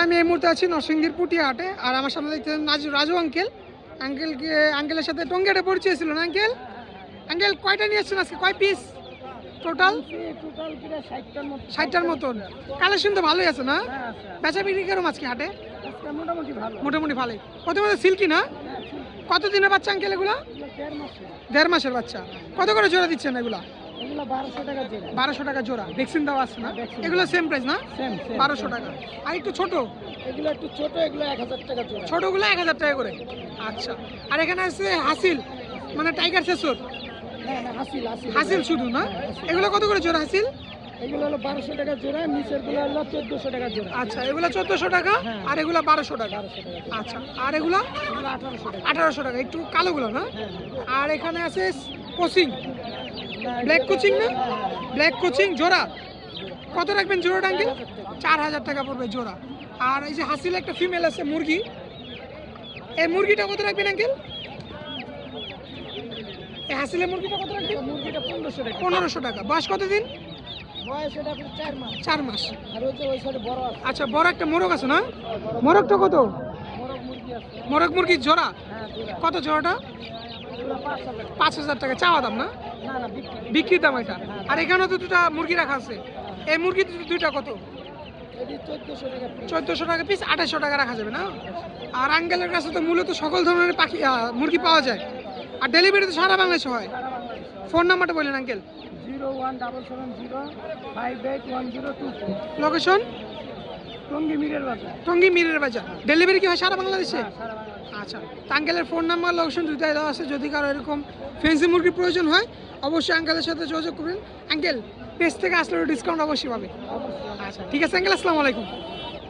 আমি এই মুহূর্তে আছি নরসিংদীর পুটিয়া হাটে, আর আমার সামনে দেখতেছেন রাজু আঙ্কেলের সাথে টঙ্গিয়াটে পরিচয় ছিল না আঙ্কেল? আঙ্কেল কয়টা নিয়ে আসছেন আজকে, কয় পিস টোটাল? 60টার মতন। কালেকশন তো ভালোই আছে না? বেচা বিক্রি কেরম আজকে হাটে? মোটামুটি ভালোই। প্রথমে সিল্কি না? কত দিনের বাচ্চা আঙ্কেল এগুলা? 1.5 মাসের বাচ্চা। কত করে জোড়া দিচ্ছেন এগুলা? 1200 টাকা জোড়া। ভ্যাকসিন দেওয়া আছে না? এগুলো সেম প্রাইস না? 1200 টাকা। আর একটু ছোট এগুলো একটু ছোট, এগুলো 1000 টাকা জোড়া। ছোটগুলো 1000 টাকা করে। আচ্ছা, আর এখানে আছে হাসিল, মানে টাইগার সেসর। হাসিল শুধু না? এগুলো কত করে জোড়া হাসিল? এগুলো হলো 1200 টাকা জোড়া, নিচের গুলো হলো 1400 টাকা জোড়া। আচ্ছা, এগুলো 1400 টাকা আর এগুলো 1200 টাকা। আচ্ছা, আর এগুলো 1800 টাকা। একটু কালোগুলো না? আর এখানে আছে কোচিং, ব্ল্যাক কোচিং না? ব্ল্যাক কোচিং জোড়া কত রাখবেন জোড়াটা আঙ্কেল? 4000 টাকা পড়বে জোড়া। আর এই যে হাসিল একটা ফিমেল আছে মুরগি, এই মুরগিটা কত রাখবেন আঙ্কেল? এই হাসিলের মুরগিটা কত রাখবেন? মুরগিটা 1500 টাকা। 1500 টাকা। বয়স কতদিন? বয়স এটা 4 মাস। 4 মাস। আর ওই সাইডে বড় আছে। আচ্ছা, বড় একটা মোরগ আছে না? মোরগটা কত? বড় মুরগি আছে। মোরগ মুরগির জোড়া হ্যাঁ জোড়া। কত জোড়াটা? এগুলো 5000 টাকা। 5000 টাকা চাওয়া দাম না? না না, বিক্রির দাম এটা। আর এখানেও তো দুটা মুরগি রাখা আছে, এই মুরগি দুইটা কত? এটি 1400 টাকা পিস। 1400 টাকা পিস, 2800 টাকা রাখা যাবে না? আর আঙ্কেলের কাছে তো মূলত সকল ধরনের পাখি মুরগি পাওয়া যায়, আর ডেলিভারি তো সারা বাংলাদেশে হয়। ফোন নাম্বারটা বললেন আঙ্কেল? 01770581024। লোকেশন? টঙ্গী মিরের বাজার। টঙ্গী মিরের বাজার। ডেলিভারি কি হয় সারা বাংলাদেশে? সারা বাংলাদেশে। আচ্ছা, আঙ্কেলের ফোন নাম্বার লোকেশন দুইটাই দেওয়া আছে। যদি কারো এরকম ফ্যান্সি মুরগির প্রয়োজন হয় অবশ্যই আঙ্কেলের সাথে যোগাযোগ করবেন। আঙ্কেল পেজ থেকে আসলে ডিসকাউন্ট অবশ্যই পাবে। আচ্ছা ঠিক আছে আঙ্কেল, আসসালামু আলাইকুম।